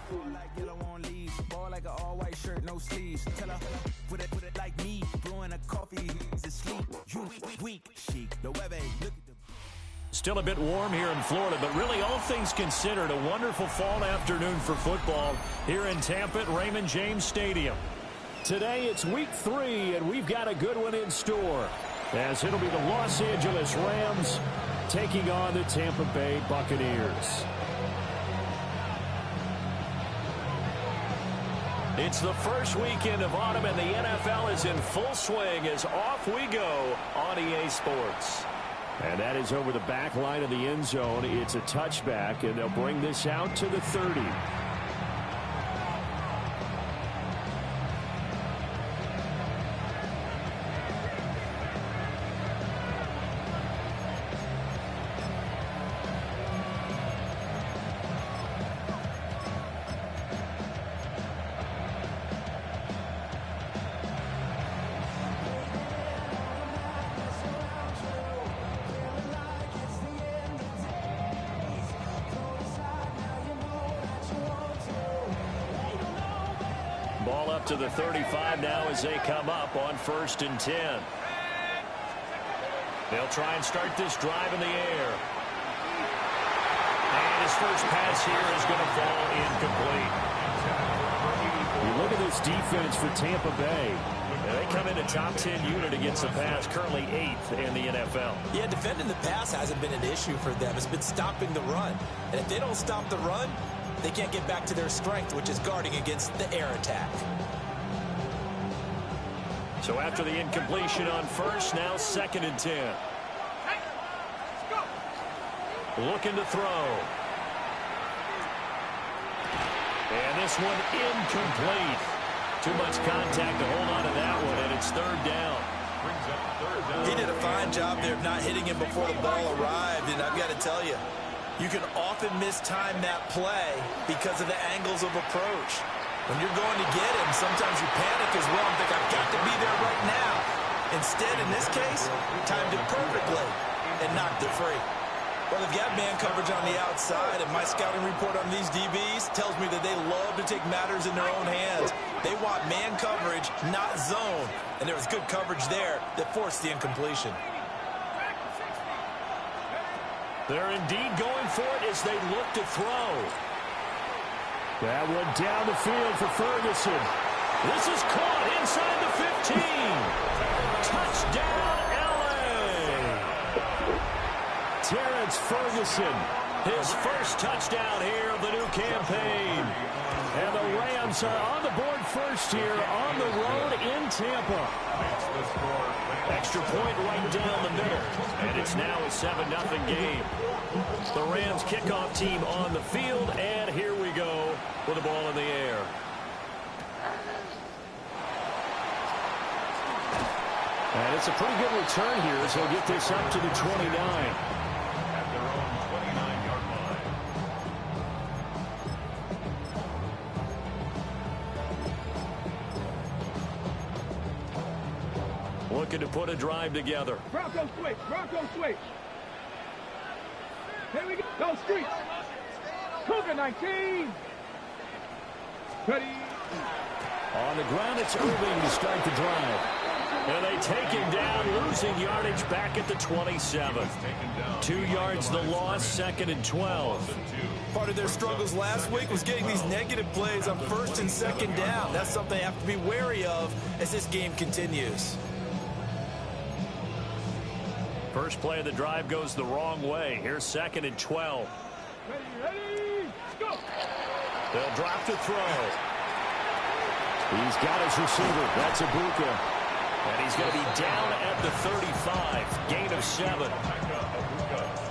Ball like yellow on leaves, ball like an all-white shirt, no sleeves. Tell her, put it like me, blowing a coffee, he's asleep. You weak, chic, the web look at the... Still a bit warm here in Florida, but really all things considered, a wonderful fall afternoon for football here in Tampa at Raymond James Stadium. Today it's week 3, and we've got a good one in store, as it'll be the Los Angeles Rams taking on the Tampa Bay Buccaneers. It's the first weekend of autumn, and the NFL is in full swing as off we go on EA Sports. And that is over the back line of the end zone. It's a touchback, and they'll bring this out to the 30. Ball up to the 35 now as they come up on 1st and 10. They'll try and start this drive in the air. And his first pass here is going to fall incomplete. You look at this defense for Tampa Bay. They come in a top 10 unit against the pass, currently 8th in the NFL. Yeah, defending the pass hasn't been an issue for them. It's been stopping the run. And if they don't stop the run, they can't get back to their strength, which is guarding against the air attack. So after the incompletion on 1st, now 2nd and 10. Looking to throw. And this one incomplete. Too much contact to hold on to that one, and it's 3rd down. He did a fine job there of not hitting him before the ball arrived, and I've got to tell you, you can often mistime that play because of the angles of approach. When you're going to get him, sometimes you panic as well and think, I've got to be there right now. Instead, in this case, timed it perfectly and knocked it free. Well, they've got man coverage on the outside, and my scouting report on these DBs tells me that they love to take matters in their own hands. They want man coverage, not zone. And there was good coverage there that forced the incompletion. They're indeed going for it as they look to throw. That one down the field for Ferguson. This is caught inside the 15. Touchdown, L.A. Terrence Ferguson, his first touchdown here of the new campaign. And the Rams are on the board first here on the road in Tampa. Extra point right down the middle. And it's now a 7-0 game. The Rams kickoff team on the field. And here we go with the ball in the air. And it's a pretty good return here as they'll get this up to the 29. At their own 29-yard line. Looking to put a drive together. Bronco switch. Bronco switch. Here we go. Go streets. Cougar 19. Ready. On the ground, it's Irving to start the drive. And they take him down, losing yardage back at the 27. 2 yards the loss, 2nd and 12. Part of their struggles last week was getting these negative plays on 1st and 2nd down. That's something they have to be wary of as this game continues. First play of the drive goes the wrong way. Here's 2nd and 12. Ready, go. They'll drop to throw. He's got his receiver. That's Ibuka. And he's going to be down at the 35. Gain of 7.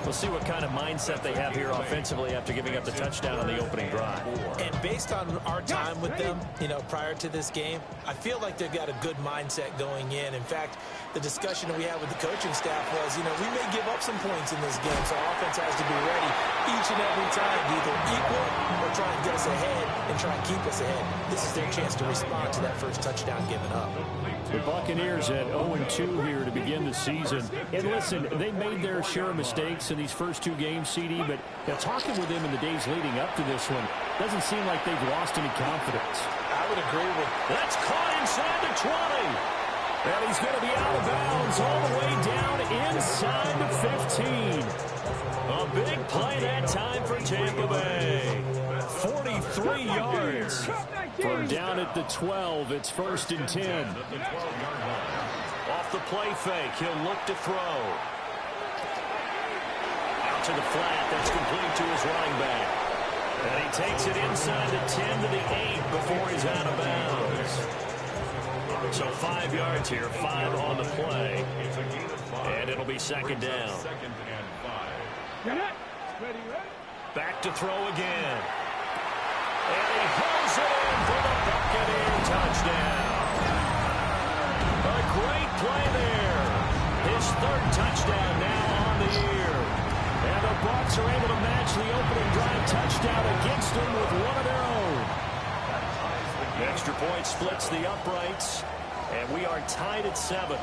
We'll see what kind of mindset they have here offensively after giving up the touchdown on the opening drive. And based on our time with them, prior to this game, I feel like they've got a good mindset going in. In fact, the discussion that we had with the coaching staff was, we may give up some points in this game, so our offense has to be ready each and every time to either equal or try and get us ahead and try and keep us ahead. This is their chance to respond to that first touchdown given up. The Buccaneers at 0-2 here to begin the season. And listen, they made their share of mistakes in these first two games, CD, but talking with them in the days leading up to this one, doesn't seem like they've lost any confidence. I would agree with That's caught inside the 20. And he's going to be out of bounds all the way down inside the 15. A big play that time for Tampa Bay. 43 yards. From down at the 12, it's 1st and 10. Off the play fake, he'll look to throw. Out to the flat, that's complete to his running back. And he takes it inside the 10 to the 8 before he's out of bounds. So 5 yards here, 5 on the play. And it'll be 2nd down. Back to throw again. And he holds it in for the Buccaneer touchdown. A great play there. His 3rd touchdown now on the year. And the Bucs are able to match the opening drive touchdown against them with one of their own. The extra point splits the uprights, and we are tied at 7.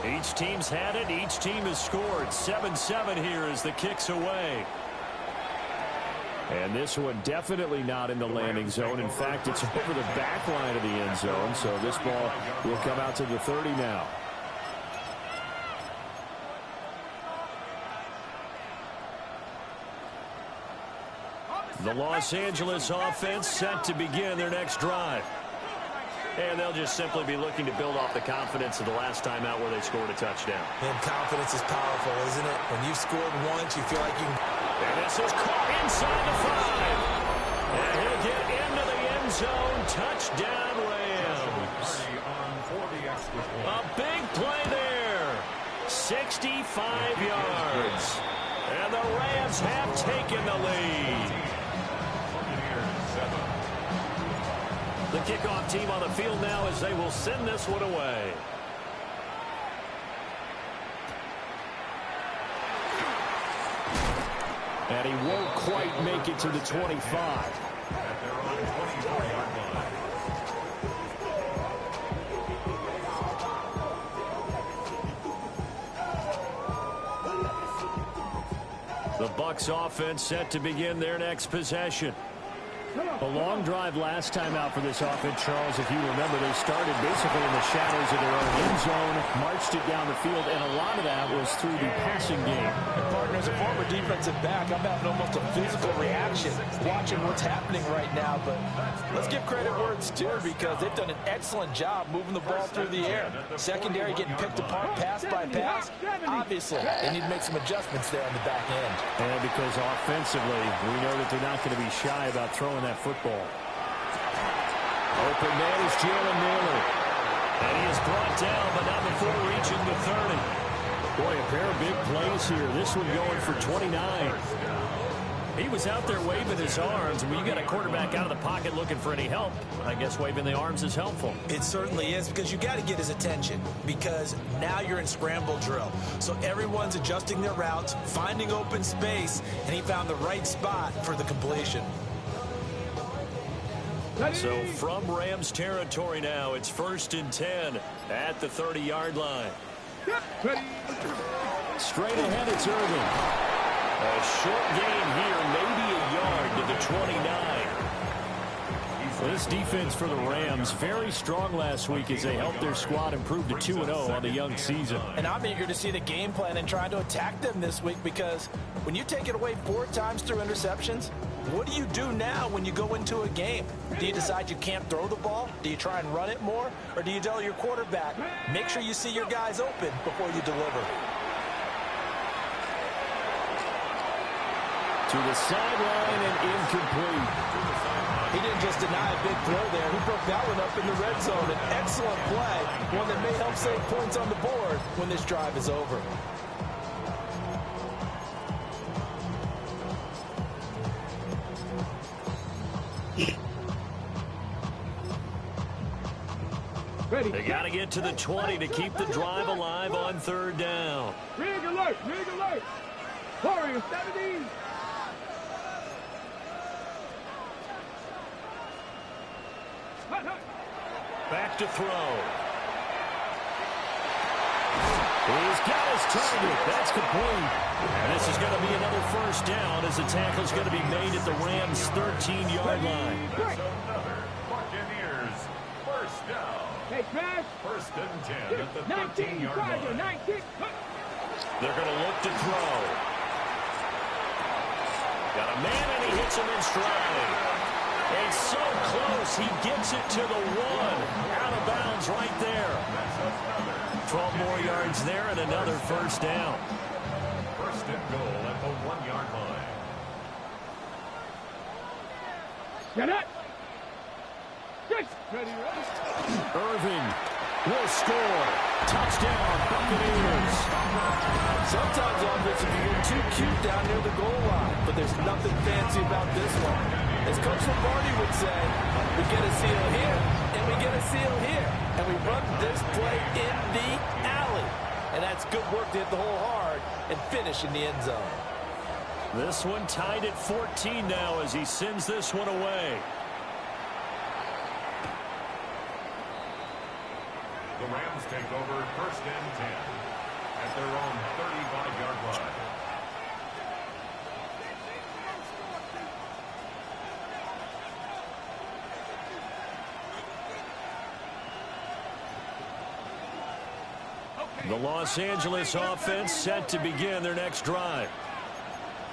Each team's had it. Each team has scored. 7-7 here as the kick's away. And this one definitely not in the landing zone. In fact, it's over the back line of the end zone, so this ball will come out to the 30 now. The Los Angeles offense set to begin their next drive. And they'll just simply be looking to build off the confidence of the last time out where they scored a touchdown. And confidence is powerful, isn't it? When you've scored once, you feel like you can... And this is caught inside the 5. And he'll get into the end zone. Touchdown, Rams. A big play there. 65 yards. And the Rams have taken the lead. The kickoff team on the field now as they will send this one away. And he won't quite make it to the 25. The Bucs offense set to begin their next possession. A long drive last time out for this offense, Charles. If you remember, they started basically in the shadows of their own end zone, marched it down the field, and a lot of that was through the passing game. And partner, as a former defensive back, I'm having almost a physical reaction watching what's happening right now. But let's give credit where it's due, because they've done an excellent job moving the ball through the air. Secondary getting picked apart pass by pass. Obviously, they need to make some adjustments there on the back end. And because offensively, we know that they're not going to be shy about throwing that football. Open man is Jalen Nailor. And he is brought down, but not before reaching the 30. Boy, a pair of big plays here. This one going for 29. He was out there waving his arms. When you got a quarterback out of the pocket looking for any help, I guess waving the arms is helpful. It certainly is, because you got to get his attention, because now you're in scramble drill. So everyone's adjusting their routes, finding open space, and he found the right spot for the completion. So from Rams territory now, it's 1st and 10 at the 30-yard line. Straight ahead, it's Irvin. A short gain here, maybe a yard to the 29. This defense for the Rams, very strong last week as they helped their squad improve to 2-0 on the young season. And I'm eager to see the game plan and try to attack them this week, because when you take it away 4 times through interceptions, what do you do now when you go into a game? Do you decide you can't throw the ball? Do you try and run it more? Or do you tell your quarterback, make sure you see your guys open before you deliver? To the sideline and incomplete. He didn't just deny a big throw there. He broke that one up in the red zone. An excellent play, one that may help save points on the board when this drive is over. They got to get to the 20 to keep the drive alive on third down. Rig alert, rig alert. Warrior 70. Back to throw. He's got his target. That's complete. And this is going to be another first down as the tackle's going to be made at the Rams' 13-yard line. Another Buccaneers first down. Hey, Crash. First and 10 at the 13-yard line. 19. They're going to look to throw. Got a man, and he hits him in stride. And so close, he gets it to the 1. Out of bounds right there. 12 more yards there and another first down. First and goal at the 1-yard line. Get it. Ready, Irving will score. Touchdown, Buccaneers. Sometimes offensive, you get too cute down near the goal line, but there's nothing fancy about this one. As Coach Lombardi would say, we get a seal here, and we get a seal here, and we run this play in the alley. And that's good work to hit the hole hard and finish in the end zone. This one tied at 14 now as he sends this one away. The Rams take over first and 10 at their own 35-yard line. The Los Angeles offense set to begin their next drive.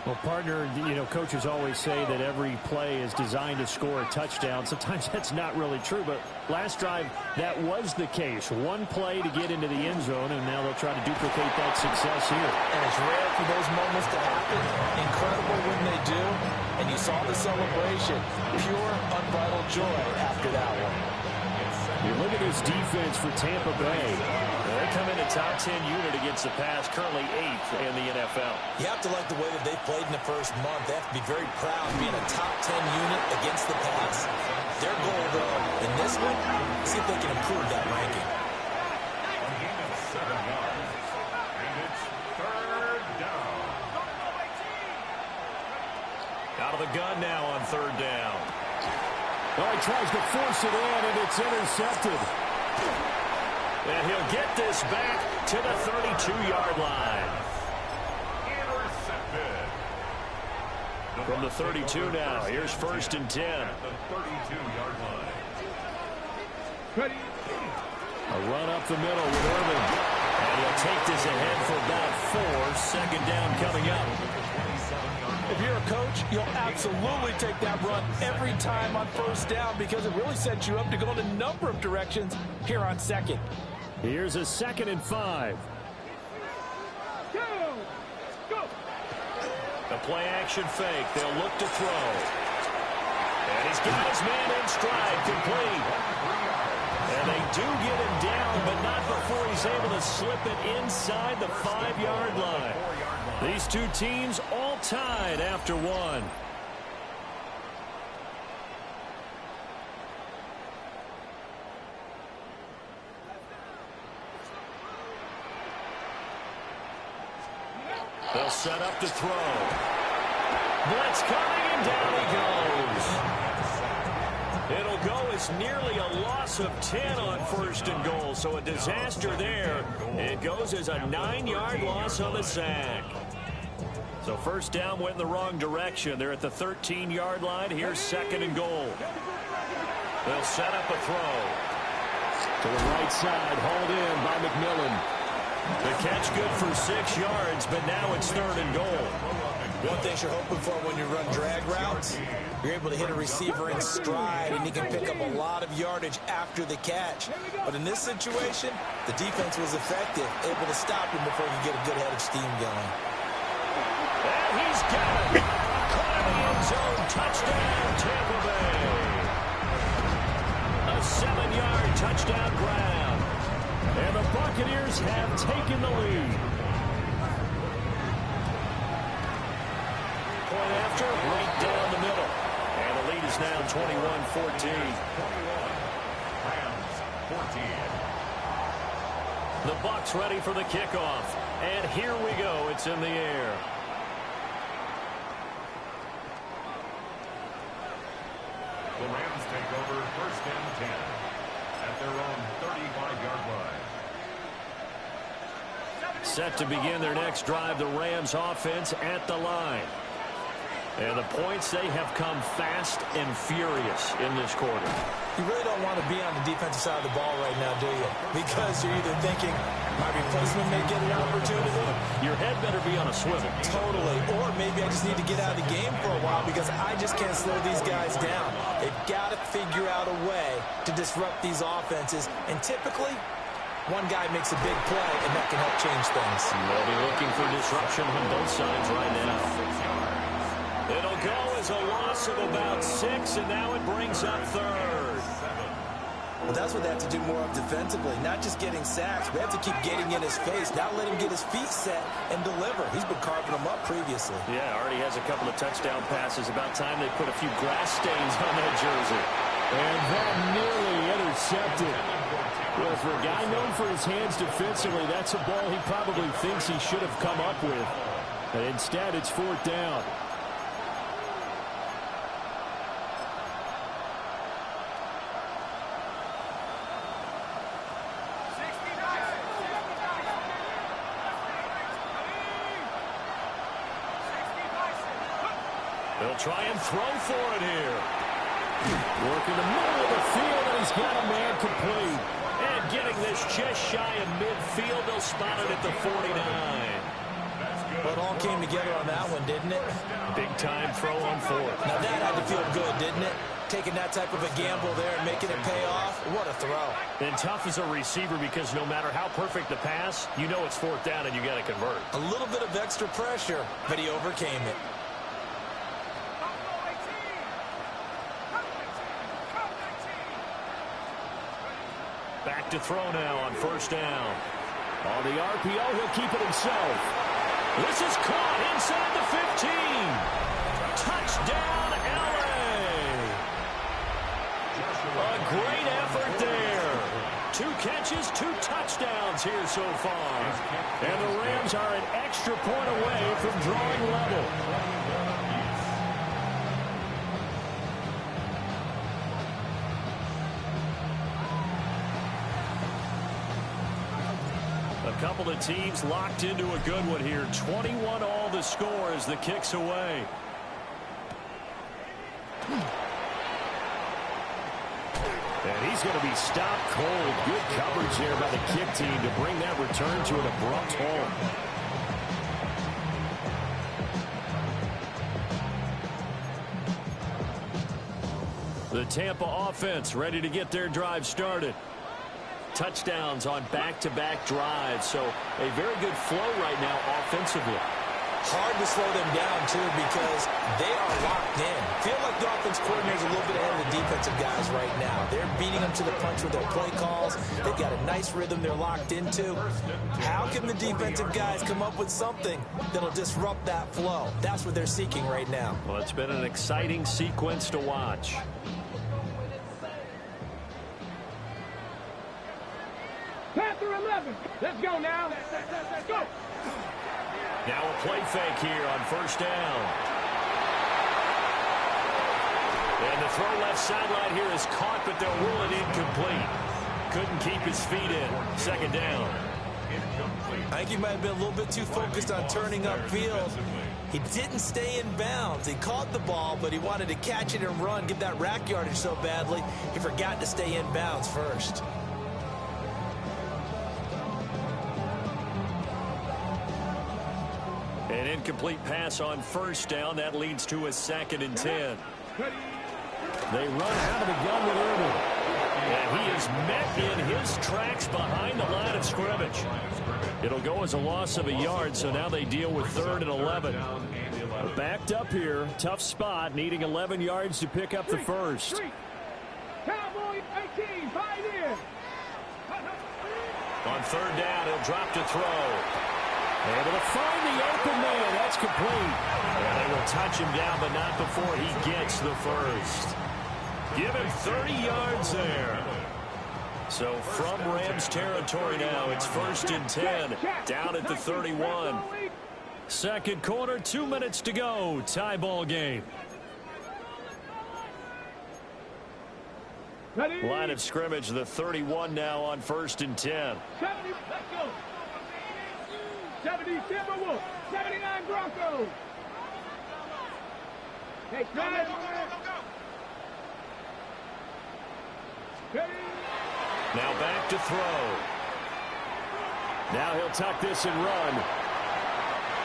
Well, partner, coaches always say that every play is designed to score a touchdown. Sometimes that's not really true, but last drive, that was the case. One play to get into the end zone, and now they'll try to duplicate that success here. And it's rare for those moments to happen. Incredible when they do. And you saw the celebration. Pure, unbridled joy after that one. You look at this defense for Tampa Bay. They come in a top 10 unit against the pass, currently 8th in the NFL. You have to like the way that they played in the first month. They have to be very proud of being a top 10 unit against the pass. Their goal, though, in this one, see if they can improve that ranking. A gain of 7 yards, and it's third down. Out of the gun now on third down. Oh, he tries to force it in, and it's intercepted. And he'll get this back to the 32-yard line. Intercepted. From the 32 now, here's first and 10. At the 32-yard line. Ready. A run up the middle with Irvin. And he'll take this ahead for about 4. Second down coming up. If you're a coach, you'll absolutely take that run every time on first down because it really sets you up to go in a number of directions here on second. Here's a 2nd and 5. Go. The play action fake. They'll look to throw. And he's got his man in stride, complete. And they do get him down, but not before he's able to slip it inside the 5-yard line. These two teams all tied after one. They'll set up to throw. Blitz coming, and down he goes. It'll go as nearly a loss of 10 on first and goal, so a disaster there. It goes as a 9-yard loss on the sack. So first down went in the wrong direction. They're at the 13-yard line. Here's 2nd and goal. They'll set up a throw. To the right side, hauled in by McMillan. The catch good for 6 yards, but now it's 3rd and goal. One thing you're hoping for when you run drag routes, you're able to hit a receiver in stride, and he can pick up a lot of yardage after the catch. But in this situation, the defense was effective, able to stop him before he could get a good head of steam going. And he's got it. Caught in the end zone. Touchdown, Tampa Bay. A 7-yard touchdown grab. And the Buccaneers have taken the lead. Point after, right down the middle. And the lead is now 21-14. Rams 14. The Bucs ready for the kickoff. And here we go. It's in the air. The Rams take over 1st and 10 at their own 35-yard line. Set to begin their next drive, the Rams offense at the line. And the points, they have come fast and furious in this quarter. You really don't want to be on the defensive side of the ball right now, do you? Because you're either thinking, my replacement may get an opportunity. Your head better be on a swivel. Totally. Or maybe I just need to get out of the game for a while because I just can't slow these guys down. They've got to figure out a way to disrupt these offenses. And typically, one guy makes a big play, and that can help change things. They'll be looking for disruption on both sides right now. It'll go as a loss of about 6, and now it brings up 3rd. Well, that's what they have to do more of defensively, not just getting sacks. They have to keep getting in his face, not let him get his feet set and deliver. He's been carving them up previously. Yeah, already has a couple of touchdown passes. About time they put a few grass stains on that jersey. And that nearly intercepted. Well, for a guy known for his hands defensively, that's a ball he probably thinks he should have come up with. But instead, it's 4th down. They'll try and throw for it here. Working the middle of the field, and he's got a man complete. And getting this just shy of midfield, they'll spot it at the 49. Well, it all came together on that one, didn't it? Big-time throw on 4th. Now that had to feel good, didn't it? Taking that type of a gamble there and making it pay off. What a throw. And tough as a receiver because no matter how perfect the pass, you know it's 4th down and you got to convert. A little bit of extra pressure, but he overcame it. Back to throw now on 1st down. On the RPO, he'll keep it himself. This is caught inside the 15. Touchdown, LA. A great effort there. 2 catches, 2 touchdowns here so far. And the Rams are an extra point away from drawing level. A couple of teams locked into a good one here. 21 all the score as the kick's away. And he's going to be stopped cold. Good coverage there by the kick team to bring that return to an abrupt halt. The Tampa offense ready to get their drive started. Touchdowns on back-to-back drives, so a very good flow right now offensively. Hard to slow them down, too, because they are locked in. Feel like the offense coordinator's a little bit ahead of the defensive guys right now. They're beating them to the punch with their play calls. They've got a nice rhythm they're locked into. How can the defensive guys come up with something that'll disrupt that flow? That's what they're seeking right now. Well, it's been an exciting sequence to watch. Panther 11. Let's go now. Let's go. Now a play fake here on 1st down. And the throw left sideline here is caught, but they'll rule it incomplete. Couldn't keep his feet in. 2nd down. I think he might have been a little bit too focused on turning upfield. He didn't stay in bounds. He caught the ball, but he wanted to catch it and run, get that rack yardage so badly, he forgot to stay in bounds first. An incomplete pass on 1st down. That leads to a 2nd and 10. They run out of the gun with Irvin. And he is met in his tracks behind the line of scrimmage. It'll go as a loss of a yard, so now they deal with 3rd and 11. Backed up here. Tough spot, needing 11 yards to pick up the first. Cowboy 18, fight in. On 3rd down, he'll drop to throw. Able to find the open man. That's complete. And they will touch him down, but not before he gets the first. Give him 30 yards there. So from Rams territory now, it's 1st and 10, down at the 31. Second quarter, 2 minutes to go. Tie ball game. Line of scrimmage, the 31 now on 1st and 10. 70, let's go. 70 Timberwolves, 79 Broncos. Hey, go. Now back to throw. Now he'll tuck this and run.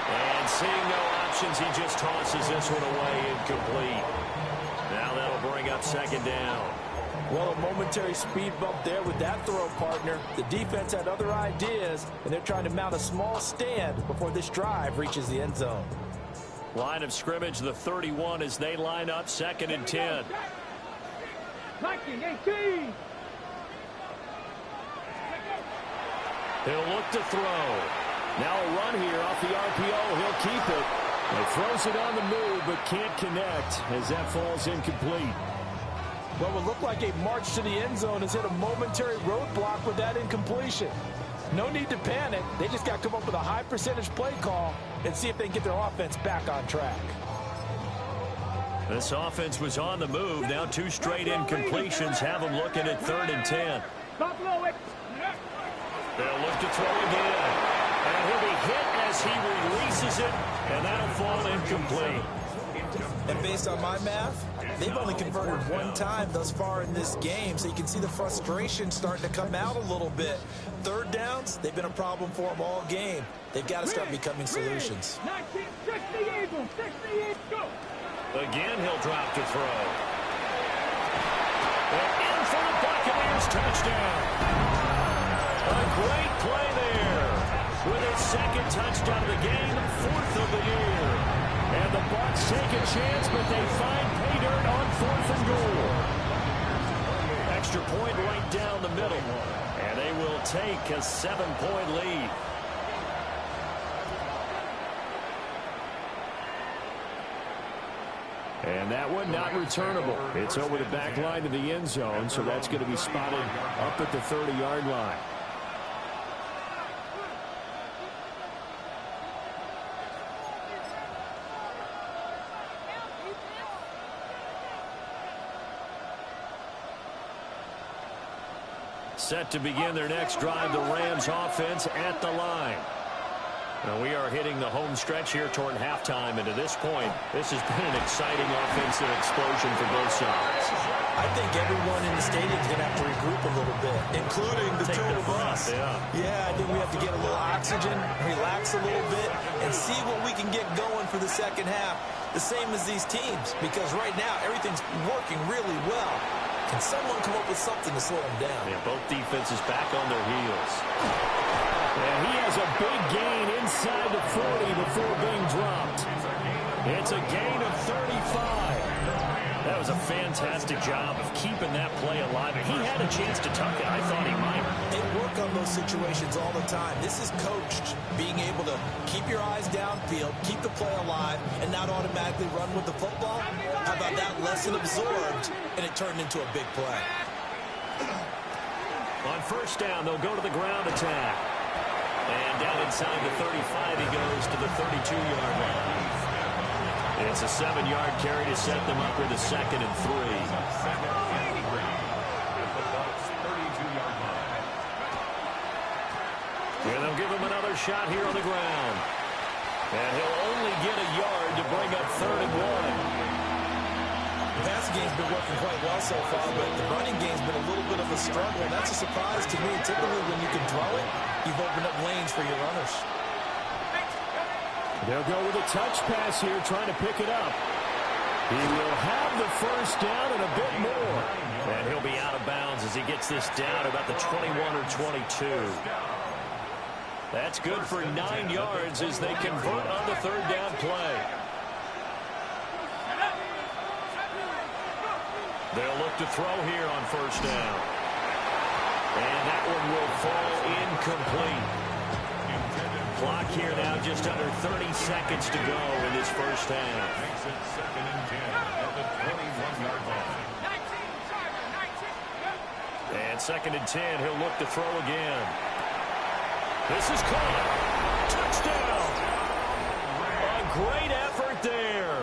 And seeing no options, he just tosses this one away, incomplete. Now that'll bring up 2nd down. Well, a momentary speed bump there with that throw, partner. The defense had other ideas, and they're trying to mount a small stand before this drive reaches the end zone. Line of scrimmage, the 31 as they line up 2nd and 10. 18. He'll look to throw. Now a run here off the RPO. He'll keep it. He throws it on the move, but can't connect as that falls incomplete. Well, it looked like a march to the end zone has hit a momentary roadblock with that incompletion. No need to panic. They just got to come up with a high percentage play call and see if they can get their offense back on track. This offense was on the move. Now 2 straight incompletions have them looking at 3rd and 10. They'll look to throw again. And he'll be hit as he releases it, and that'll fall incomplete. And based on my math, they've only converted 1 time thus far in this game, so you can see the frustration starting to come out a little bit. 3rd downs, they've been a problem for them all game. They've got to start becoming solutions. 68, go. Again, he'll drop to throw. And in for the Buccaneers touchdown. A great play there. With his 2nd touchdown of the game, 4th of the year. And the Bucs take a chance, but they find pay dirt on 4th and goal. Extra point right down the middle. And they will take a 7-point lead. And that one not returnable. It's over the back line to the end zone, so that's going to be spotted up at the 30-yard line. Set to begin their next drive, the Rams offense at the line. Now we are hitting the home stretch here toward halftime, and to this point, this has been an exciting offensive explosion for both sides. I think everyone in the stadium is going to have to regroup a little bit, including the two of us. Yeah, I think we have to get a little oxygen, relax a little bit, and see what we can get going for the second half. The same as these teams, because right now everything's working really well. Can someone come up with something to slow them down? Yeah, both defenses back on their heels. And he has a big gain inside the 40 before being dropped. It's a gain of 35. That was a fantastic job of keeping that play alive. He had a chance to tuck it. I thought he might. They work on those situations all the time. This is coached, being able to keep your eyes downfield, keep the play alive, and not automatically run with the football. How about that lesson absorbed, and it turned into a big play. On 1st down, they'll go to the ground attack. And down inside the 35, he goes to the 32-yard line. It's a 7-yard carry to set them up with a 2nd and 3. And they'll give him another shot here on the ground. And he'll only get a yard to bring up 3rd and 1. The passing game's been working quite well so far, but the running game's been a little bit of a struggle. And that's a surprise to me. Typically, when you can throw it, you've opened up lanes for your runners. They'll go with a touch pass here, trying to pick it up. He will have the 1st down and a bit more. And he'll be out of bounds as he gets this down about the 21 or 22. That's good for 9 yards as they convert on the 3rd down play. They'll look to throw here on 1st down. And that one will fall incomplete. Clock here now just under 30 seconds to go in this 1st half. Makes it 2nd and 10 at the 21-yard line. And 2nd and 10, he'll look to throw again. This is caught. Touchdown. A great effort there.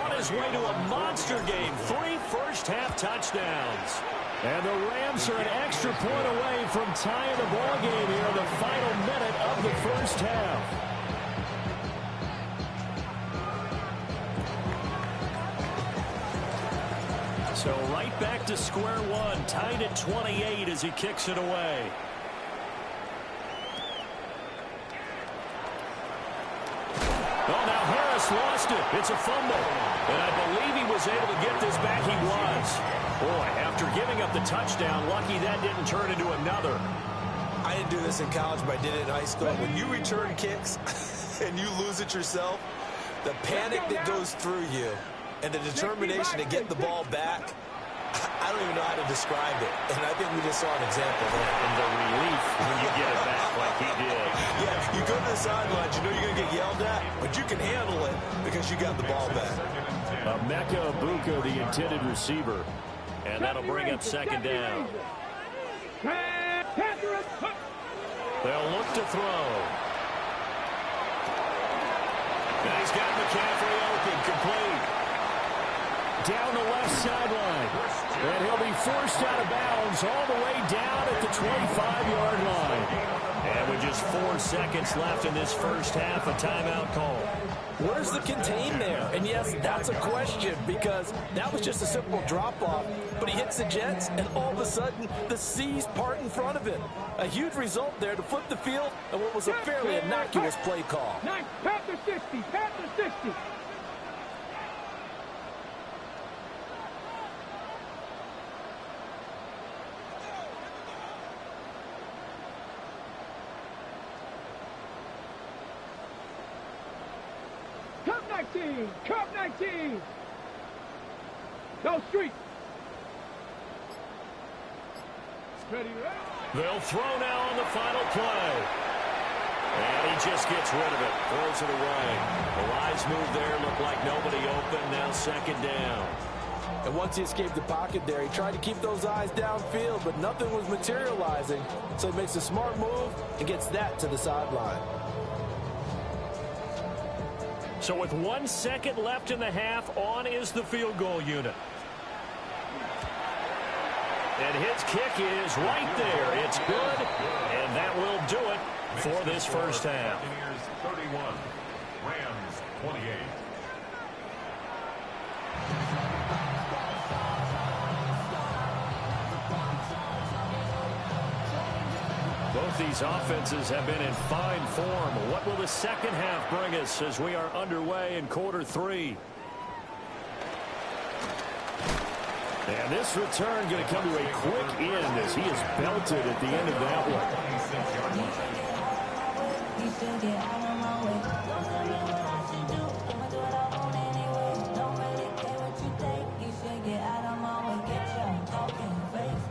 On his way to a monster game. 3 first-half touchdowns. And the Rams are an extra point away from tying the ball game here in the final minute of the first half. So right back to square one, tied at 28 as he kicks it away. Oh, now Harris lost it. It's a fumble. And I believe he was able to get this back. He was. Boy, after giving up the touchdown, lucky that didn't turn into another. I didn't do this in college, but I did it in high school. When you return kicks and you lose it yourself, the panic that goes through you and the determination to get the ball back, I don't even know how to describe it. And I think we just saw an example there. And the relief when you get it back like he did. Yeah, you go to the sidelines, you know you're going to get yelled at, but you can handle it because you got the ball back. Emeka Egbuka, the intended receiver. And that'll bring up 2nd down. They'll look to throw. And he's got McCaffrey open, complete. Down the left sideline. And he'll be forced out of bounds all the way down at the 25-yard line. And with just 4 seconds left in this first half, a timeout call. Where's the contain there? And yes, that's a question because that was just a simple drop-off. But he hits the Jets, and all of a sudden, the seas part in front of him. A huge result there to flip the field and what was a fairly innocuous play call. Panther 60, Panther 60. Cup 19. Go street. Ready, right? They'll throw now on the final play. And he just gets rid of it. Throws it away. The Lions move there. Looked like nobody open. Now 2nd down. And once he escaped the pocket there, he tried to keep those eyes downfield, but nothing was materializing. So he makes a smart move and gets that to the sideline. So with 1 second left in the half, on is the field goal unit. And his kick is right there. It's good, and that will do it for this first half. 31, Rams 28. Both these offenses have been in fine form. What will the second half bring us as we are underway in quarter 3? And this return going to come to a quick end as he is belted at the end of that one.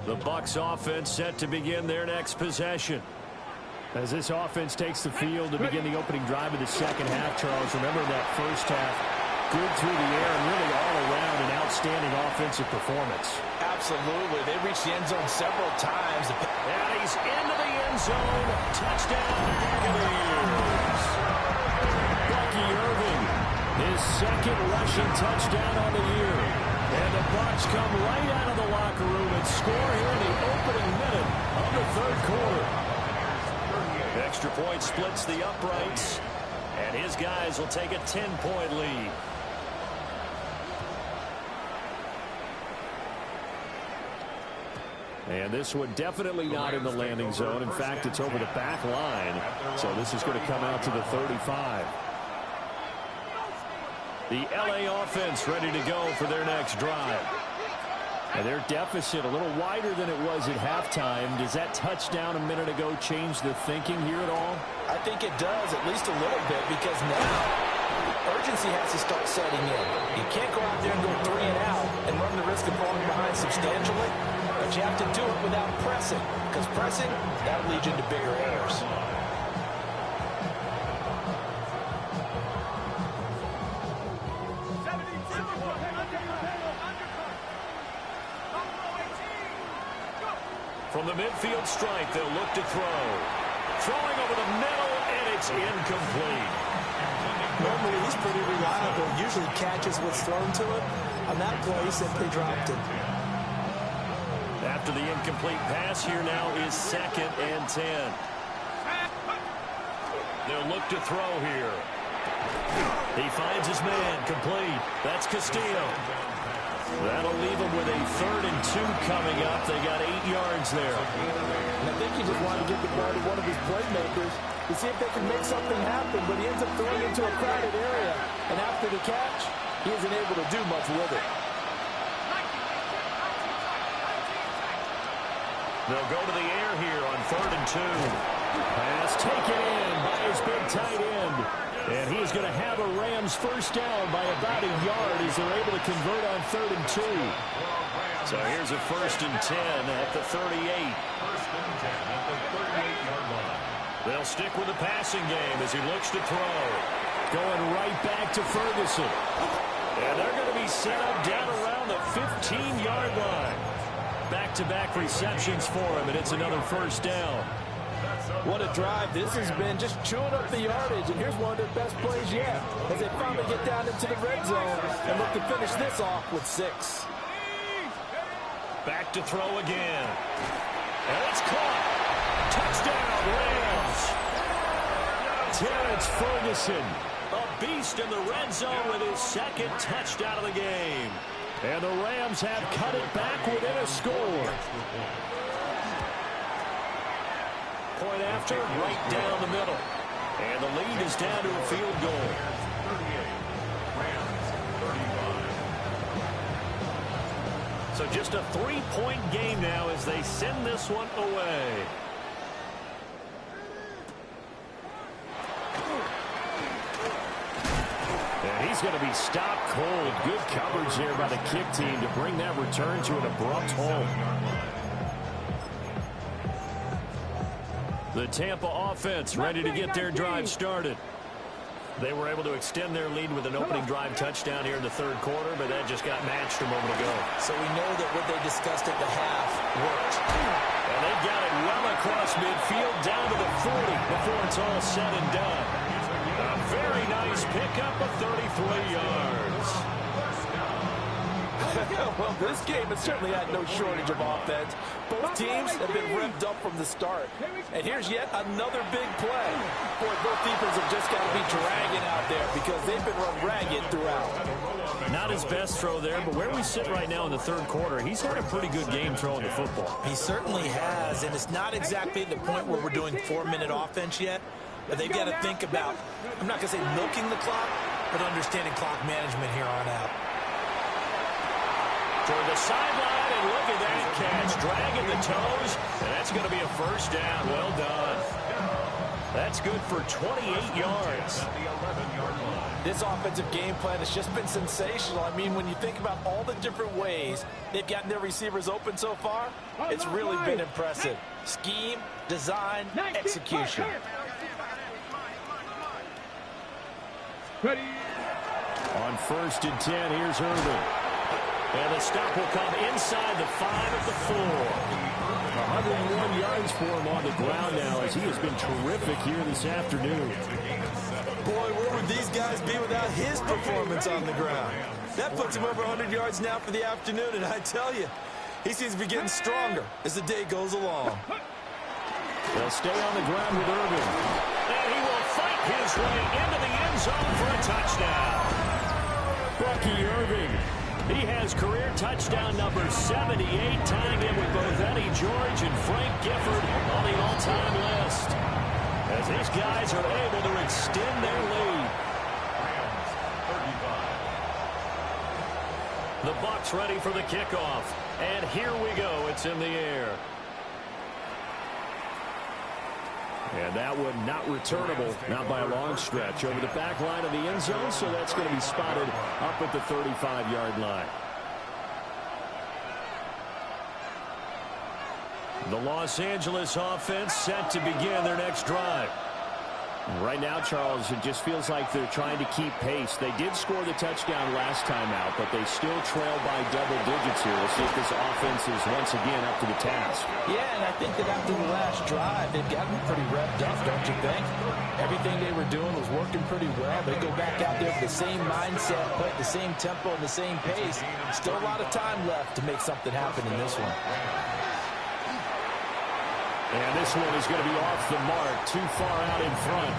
The Bucs offense set to begin their next possession. As this offense takes the field to begin the opening drive of the second half, Charles, remember that first half, good through the air and really all around an outstanding offensive performance. Absolutely. They reached the end zone several times. And he's into the end zone. Touchdown Buccaneers. Bucky Irving, his 2nd rushing touchdown on the year. And the Bucs come right out of the locker room and score here in the opening minute of the 3rd quarter. Extra point splits the uprights, and his guys will take a 10-point lead. And this one definitely not in the landing zone. In fact, it's over the back line. So this is going to come out to the 35. The L.A. offense ready to go for their next drive. And their deficit a little wider than it was at halftime. Does that touchdown a minute ago change the thinking here at all? I think it does, at least a little bit, because now urgency has to start setting in. You can't go out there and go 3 and out and run the risk of falling behind substantially, but you have to do it without pressing, because pressing, that leads you into bigger errors. From the midfield stripe, they'll look to throw. Throwing over the middle, and it's incomplete. Normally, he's pretty reliable. Usually catches what's thrown to him. On that play, he simply dropped it. After the incomplete pass, here now is 2nd and 10. They'll look to throw here. He finds his man, complete. That's Castillo. That'll leave him with a 3rd and 2 coming up. They got 8 yards there. And I think he just wanted to get the ball to one of his playmakers to see if they can make something happen, but he ends up throwing into a crowded area. And after the catch, he isn't able to do much with it. They'll go to the air here on 3rd and 2. Pass taken in by his big tight end. And he's going to have a Rams first down by about a yard as they're able to convert on 3rd and 2. So here's a 1st and 10 at the 38. 1st and 10 at the 38-yard line. They'll stick with the passing game as he looks to throw. Going right back to Ferguson. And they're going to be set up down around the 15-yard line. Back-to-back receptions for him, and it's another first down. What a drive. This has been just chewing up the yardage, and here's one of their best plays yet as they finally get down into the red zone and look to finish this off with 6. Back to throw again. And it's caught. Touchdown, Rams. Terrence Ferguson, a beast in the red zone with his 2nd touchdown of the game. And the Rams have cut it back within a score. Point after, right down the middle. And the lead is down to a field goal. 38. Rams, 35. So just a 3-point game now as they send this one away. And he's going to be stopped cold. Good coverage there by the kick team to bring that return to an abrupt halt. The Tampa offense ready to get their drive started. They were able to extend their lead with an opening drive touchdown here in the 3rd quarter, but that just got matched a moment ago. So we know that what they discussed at the half worked. And they got it well across midfield down to the 40 before it's all said and done. A very nice pickup of 33 yards. Well, this game has certainly had no shortage of offense. Both teams have been revved up from the start. And here's yet another big play. Boy, both defenses have just got to be dragging out there because they've been run ragged throughout. Not his best throw there, but where we sit right now in the 3rd quarter, he's had a pretty good game throwing the football. He certainly has, and it's not exactly the point where we're doing 4-minute offense yet. But they've got to think about, I'm not going to say milking the clock, but understanding clock management here on out. Toward the sideline, and look at that catch. Dragging the toes, and that's going to be a first down. Well done. That's good for 28 yards. At the 11-yard line. This offensive game plan has just been sensational. I mean, when you think about all the different ways they've gotten their receivers open so far, it's really been impressive. Scheme, design, execution. On 1st and 10, here's Irvin. And the stop will come inside the 5 of the 4. 101 yards for him on the ground now as he has been terrific here this afternoon. Boy, where would these guys be without his performance on the ground? That puts him over 100 yards now for the afternoon, and I tell you, he seems to be getting stronger as the day goes along. They'll stay on the ground with Irvin. And he will fight his way into the end zone for a touchdown. Bucky Irving. He has career touchdown number 78, tying him with both Eddie George and Frank Gifford on the all-time list. As these guys are able to extend their lead. Rams, 35. The Bucs ready for the kickoff. And here we go. It's in the air. And that one not returnable, not by a long stretch, over the back line of the end zone, so that's going to be spotted up at the 35-yard line. The Los Angeles offense set to begin their next drive. Right now, Charles, it just feels like they're trying to keep pace. They did score the touchdown last time out, but they still trail by double digits here. We'll see if this offense is once again up to the task. Yeah, and I think that after the last drive, they've gotten pretty revved up, don't you think? Everything they were doing was working pretty well. They go back out there with the same mindset, play at the same tempo and the same pace. Still a lot of time left to make something happen in this one. And this one is going to be off the mark, too far out in front.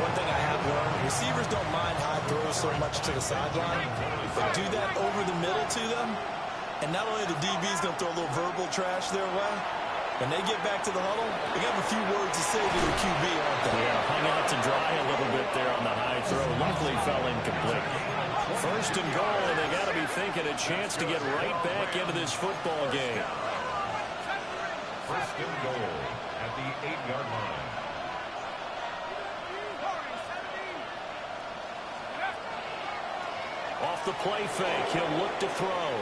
One thing I have learned, receivers don't mind high throws so much to the sideline, but do that over the middle to them, and not only the DB's going to throw a little verbal trash their way, when they get back to the huddle, they got a few words to say to their QB, aren't they? Yeah, hung out to dry a little bit there on the high throw. Luckily fell incomplete. First and goal, and they got to be thinking a chance to get right back into this football game. First and goal at the 8-yard line. Off the play fake, he'll look to throw.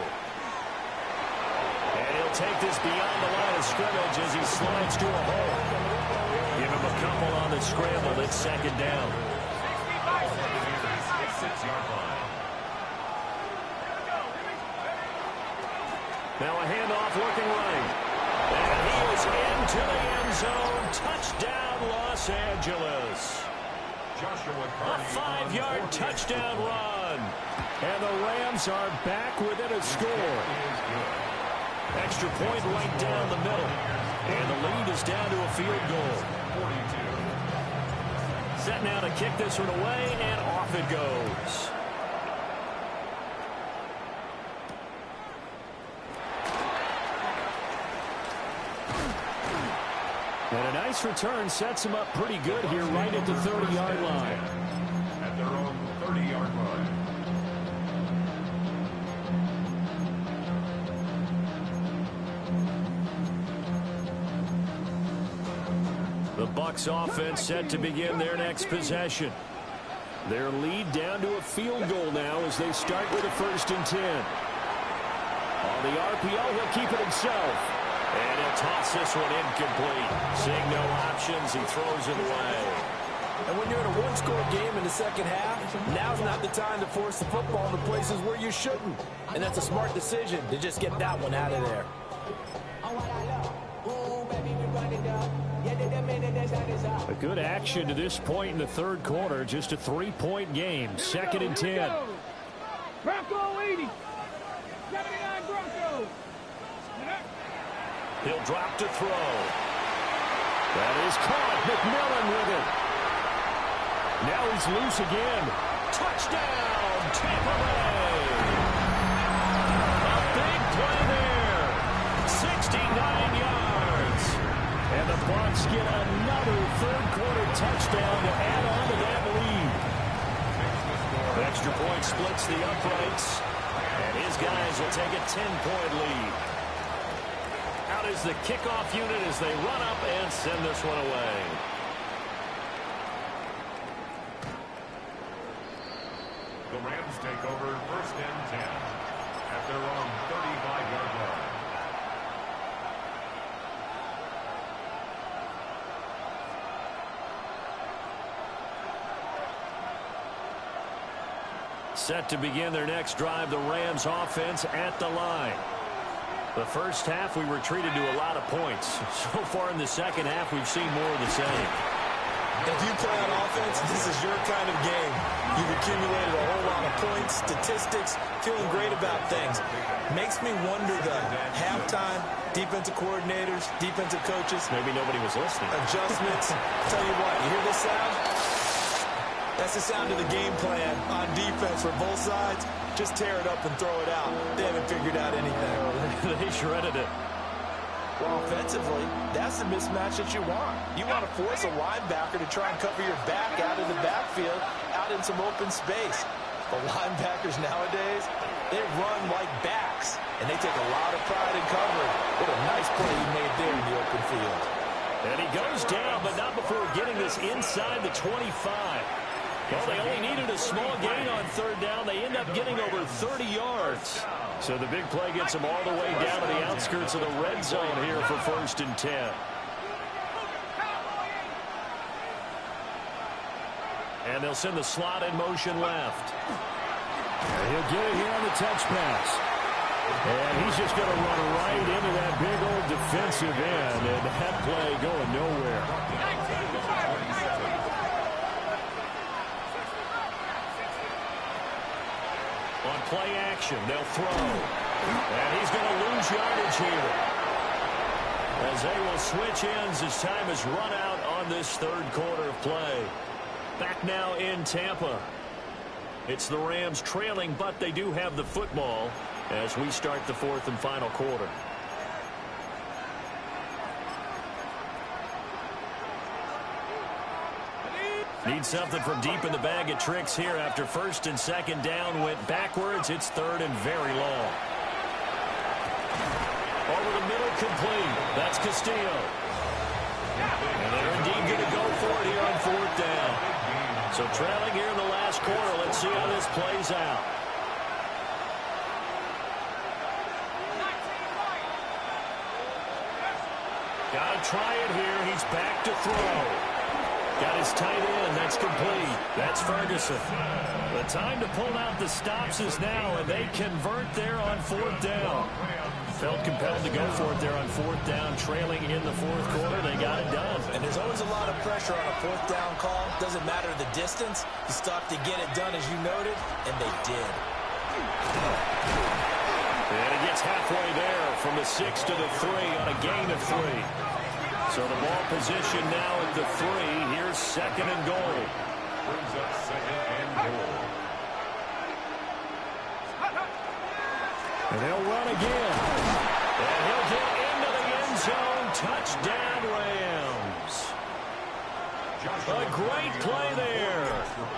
And he'll take this beyond the line of scrimmage as he slides to a hole. Give him a couple on the scramble. It's second down. 6-yard line. Now a handoff looking right. And he is into the end zone. Touchdown, Los Angeles. A 5-yard touchdown run. And the Rams are back within a score. Extra point right down the middle. And the lead is down to a field goal. Set now to kick this one away, and off it goes. And a nice return sets him up pretty good here right at the 30-yard line. At their own 30-yard line. The Bucs offense set to begin their next possession. Their lead down to a field goal now as they start with a 1st and 10. On the RPO, he'll keep it himself. And he'll toss this one incomplete. Seeing no options, he throws it away. And when you're in a one-score game in the second half, now's not the time to force the football in the places where you shouldn't. And that's a smart decision to just get that one out of there. A good action to this point in the third quarter. Just a 3-point game. 2nd and 10. Bronco 80. 79 Broncos. He'll drop to throw. That is caught. McMillan with it. Now he's loose again. Touchdown, Tampa Bay. A big play there. 69 yards. And the Bucs get another third-quarter touchdown to add on to that lead. Extra point splits the uprights. And his guys will take a 10-point lead. Out is the kickoff unit as they run up and send this one away. The Rams take over 1st and 10 at their own 35-yard line. Set to begin their next drive, the Rams offense at the line. The first half, we were treated to a lot of points. So far in the second half, we've seen more of the same. If you play on offense, this is your kind of game. You've accumulated a whole lot of points, statistics, feeling great about things. Makes me wonder, though, halftime, defensive coordinators, defensive coaches. Maybe nobody was listening. Adjustments. Tell you what, you hear this sound? That's the sound of the game plan on defense for both sides. Just tear it up and throw it out. They haven't figured out anything. They shredded it. Well, offensively, that's the mismatch that you want. You want to force a linebacker to try and cover your back out of the backfield, out in some open space. The linebackers nowadays, they run like backs, and they take a lot of pride in covering. What a nice play he made there in the open field. And he goes down, but not before getting this inside the 25. Well, they only needed a small gain on third down. They end up getting over 30 yards. So the big play gets them all the way down to the outskirts of the red zone here for 1st and 10. And they'll send the slot in motion left. And he'll get it here on the touch pass. And he's just going to run right into that big old defensive end. And that play going nowhere. On play action, they'll throw. And he's going to lose yardage here. As they will switch ends as time has run out on this third quarter of play. Back now in Tampa. It's the Rams trailing, but they do have the football as we start the fourth and final quarter. Need something from deep in the bag of tricks here after first and second down went backwards. It's third and very long. Over the middle, complete. That's Castillo. And they're indeed going to go for it here on fourth down. So trailing here in the last quarter. Let's see how this plays out. Got to try it here. He's back to throw. Got his tight end. That's complete. That's Ferguson. The time to pull out the stops is now, and they convert there on fourth down. Felt compelled to go for it there on fourth down, trailing in the fourth quarter. They got it done. And there's always a lot of pressure on a fourth down call. Doesn't matter the distance. You stop to get it done, as you noted, and they did. And it gets halfway there from the 6 to the 3 on a gain of 3. So the ball position now at the 3. Here's second and goal. Brings up second and goal. And they'll run again. And he'll get into the end zone. Touchdown, Rams. A great play there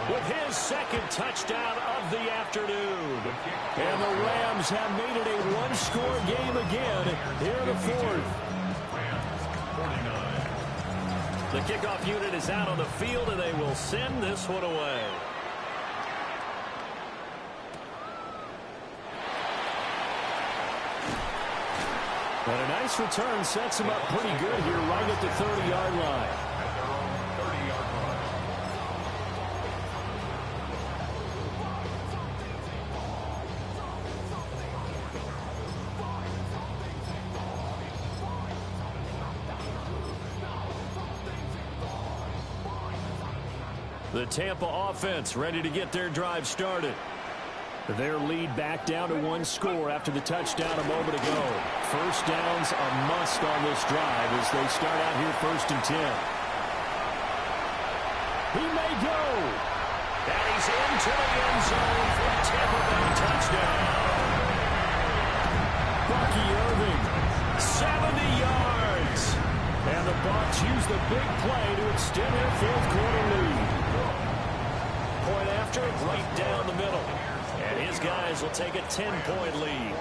with his second touchdown of the afternoon. And the Rams have made it a one-score game again here in the fourth. The kickoff unit is out on the field, and they will send this one away. And a nice return sets him up pretty good here right at the 30-yard line. The Tampa offense ready to get their drive started. Their lead back down to one score after the touchdown a moment ago. First down's a must on this drive as they start out here first and 10. He may go. And he's into the end zone for a Tampa Bay touchdown. Bucky Irving, 70 yards. And the Bucs use the big play to extend their fourth quarter lead. Point after, right down the middle. And his guys will take a 10-point lead.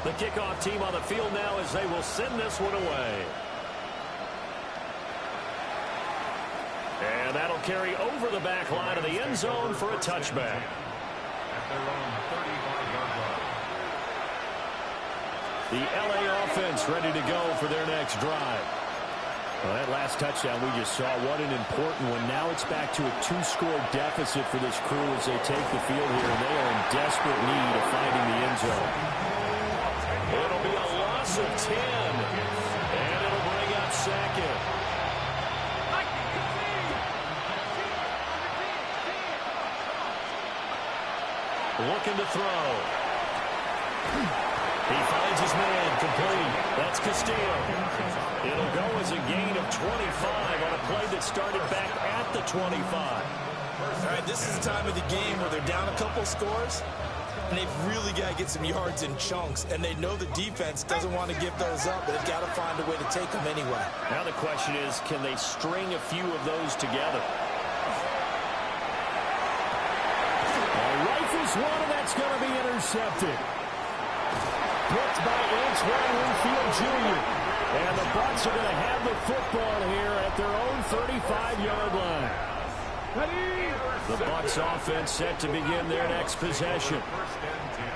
The kickoff team on the field now as they will send this one away. And that'll carry over the back line of the end zone for a touchback. At their own 35-yard line. The LA offense ready to go for their next drive. Well, that last touchdown we just saw, what an important one. Now it's back to a two-score deficit for this crew as they take the field here, and they are in desperate need of finding the end zone. It'll be a loss of 10, and it'll bring up second. Looking to throw. He finds his man, complete. That's Castillo. It'll go as a gain of 25 on a play that started back at the 25. All right, this is the time of the game where they're down a couple scores, and they've really got to get some yards in chunks, and they know the defense doesn't want to give those up, but they've got to find a way to take them anyway. Now the question is, can they string a few of those together? Rifles one, and that's going to be intercepted. Picked by Antoine Winfield Jr. And the Bucs are going to have the football here at their own 35-yard line. The Bucs offense set to begin their next possession.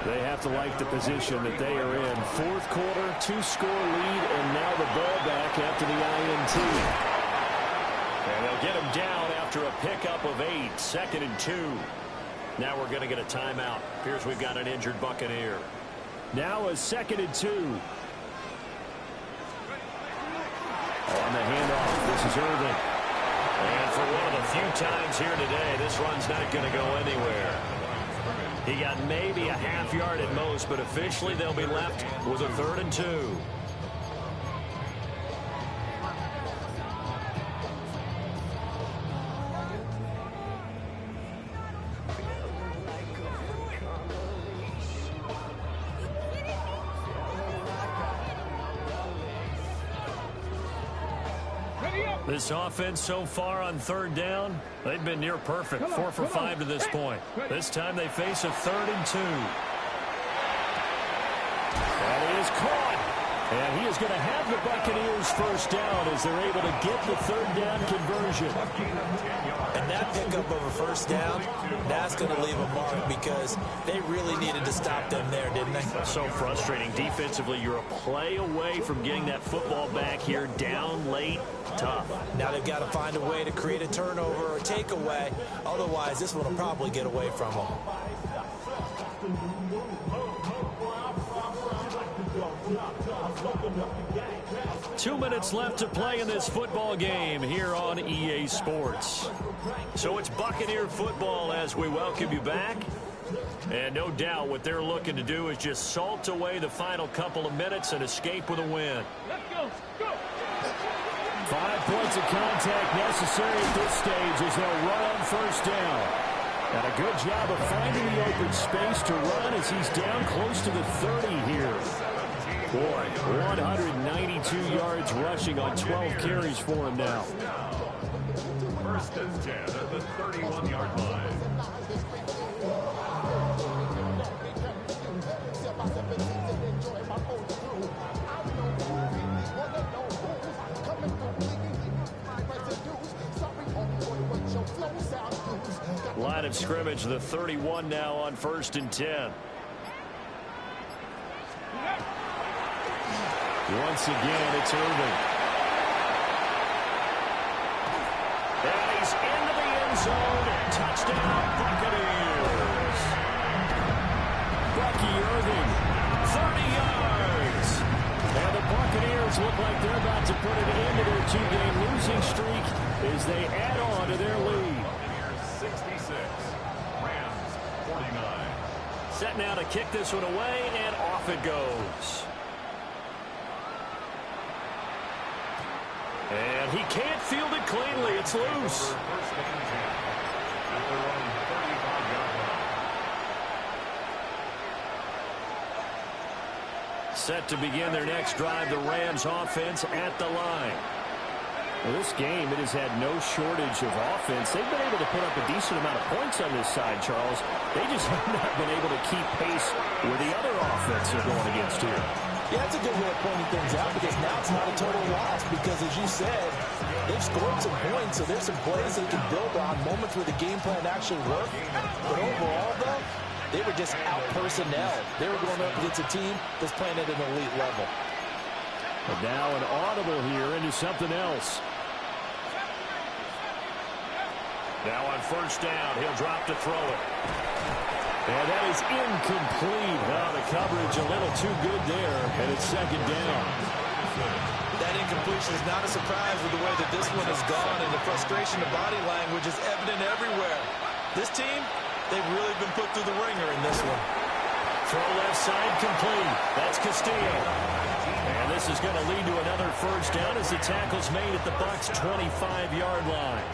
They have to like the position that they are in. Fourth quarter, two-score lead, and now the ball back after the INT. And they'll get him down after after a pickup of 8, 2nd and 2. Now we're going to get a timeout. Appears we've got an injured Buccaneer. Now a 2nd and 2. On the handoff, this is Irvin. And for one of the few times here today, this run's not going to go anywhere. He got maybe a half yard at most, but officially they'll be left with a 3rd and 2. This offense so far on 3rd down, they've been near perfect. 4 for 5 to this point. This time they face a 3rd and 2. That is caught. And he is going to have the Buccaneers first down as they're able to get the 3rd down conversion. And that pickup of a first down, that's going to leave a mark because they really needed to stop them there, didn't they? So frustrating. Defensively, you're a play away from getting that football back here down late. Tough. Now they've got to find a way to create a turnover or a takeaway. Otherwise, this one will probably get away from them. 2 minutes left to play in this football game here on EA Sports. So it's Buccaneer football as we welcome you back. And no doubt what they're looking to do is just salt away the final couple of minutes and escape with a win. Let's go. Go. 5 points of contact necessary at this stage as they'll run on first down. And a good job of finding the open space to run as he's down close to the 30 here. Boy, 192 yards rushing on 12 carries for him now. 1st and 10 at the 31-yard line. Line of scrimmage, the 31 now on 1st and 10. Once again, it's Irvin. And he's into the end zone. Touchdown, Buccaneers. Bucky Irvin, 30 yards. And the Buccaneers look like they're about to put an end to their 2-game losing streak as they add on to their lead. 66, Rams 49. Set now to kick this one away, and off it goes. And he can't field it cleanly. It's loose. 1st and 10 at their own 35-yard line. Set to begin their next drive, the Rams offense at the line. Well, this game, it has had no shortage of offense. They've been able to put up a decent amount of points on this side, Charles. They just have not been able to keep pace with the other offense they're going against here. Yeah, that's a good way of pointing things out because now it's not a total loss because, as you said, they've scored some points, so there's some plays they can build on, moments where the game plan actually worked. But overall, though, they were just out-personnel. They were going up against a team that's playing at an elite level. But now an audible here into something else. Now on 1st down, he'll drop to throw it. And that is incomplete. Well, the coverage a little too good there, and it's 2nd down. That incompletion is not a surprise with the way that this one has gone, and the frustration of body language is evident everywhere. This team, they've really been put through the ringer in this one. Throw left side complete. That's Castillo. And this is going to lead to another 1st down as the tackle's made at the Bucs' 25-yard line.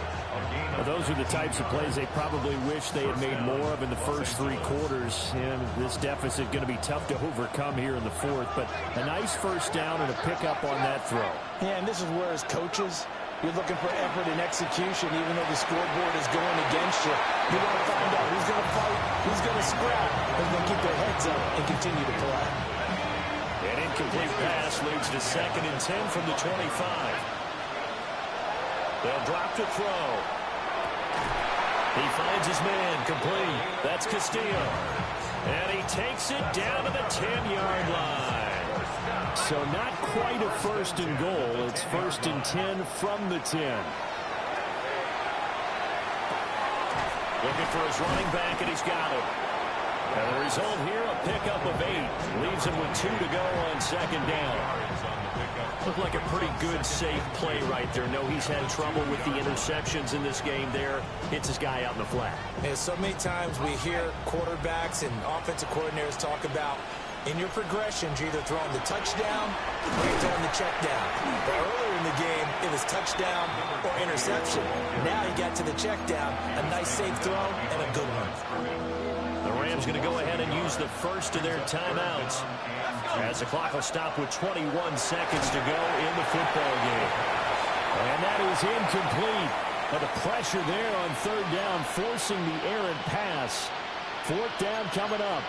Well, those are the types of plays they probably wish they had made more of in the first 3 quarters. And this deficit going to be tough to overcome here in the 4th. But a nice 1st down and a pickup on that throw. Yeah, and this is where, as coaches, you're looking for effort and execution, even though the scoreboard is going against you. You want to find out who's going to fight, who's going to scrap, who's going to keep their heads up and continue to play. An incomplete pass leads to 2nd and 10 from the 25. They'll drop to throw. He finds his man complete. That's Castillo. And he takes it down to the 10-yard line. So not quite a 1st and goal. It's 1st and 10 from the 10. Looking for his running back, and he's got it. And the result here, a pickup of 8. Leaves him with 2 to go on second down. Looked like a pretty good, safe play right there. No, he's had trouble with the interceptions in this game there. Hits his guy out in the flat. And so many times we hear quarterbacks and offensive coordinators talk about in your progressions, you're either throwing the touchdown or you're throwing the check down. But earlier in the game, it was touchdown or interception. Now he got to the check down, a nice safe throw, and a good one. The Rams going to go ahead and use the first of their timeouts as the clock will stop with 21 seconds to go in the football game. And that is incomplete. But the pressure there on third down, forcing the errant pass. Fourth down coming up.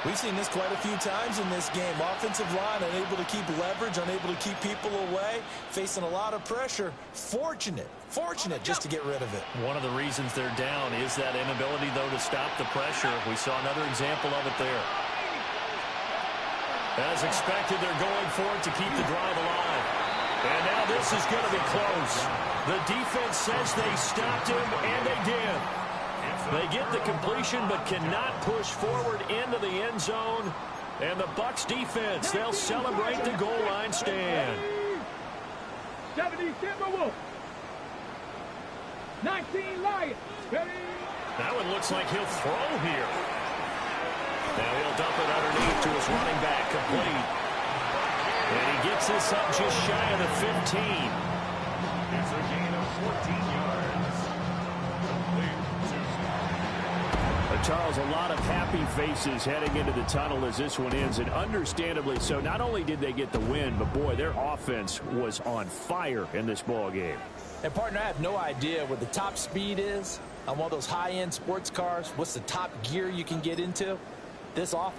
We've seen this quite a few times in this game. Offensive line unable to keep leverage, unable to keep people away, facing a lot of pressure. Fortunate just to get rid of it. One of the reasons they're down is that inability, though, to stop the pressure. We saw another example of it there. As expected, they're going for it to keep the drive alive. And now this is going to be close. The defense says they stopped him, and they did. They get the completion but cannot push forward into the end zone. And the Bucs defense, they'll celebrate the goal line stand. 70 Timberwolves. 19 Lions. That one looks like he'll throw here. Now he'll dump it underneath to his running back, complete. And he gets this up just shy of the 15. It's a gain of 14 yards. Charles, a lot of happy faces heading into the tunnel as this one ends, and understandably so. Not only did they get the win, but boy, their offense was on fire in this ball game. And partner, I have no idea what the top speed is on one of those high-end sports cars. What's the top gear you can get into? This offense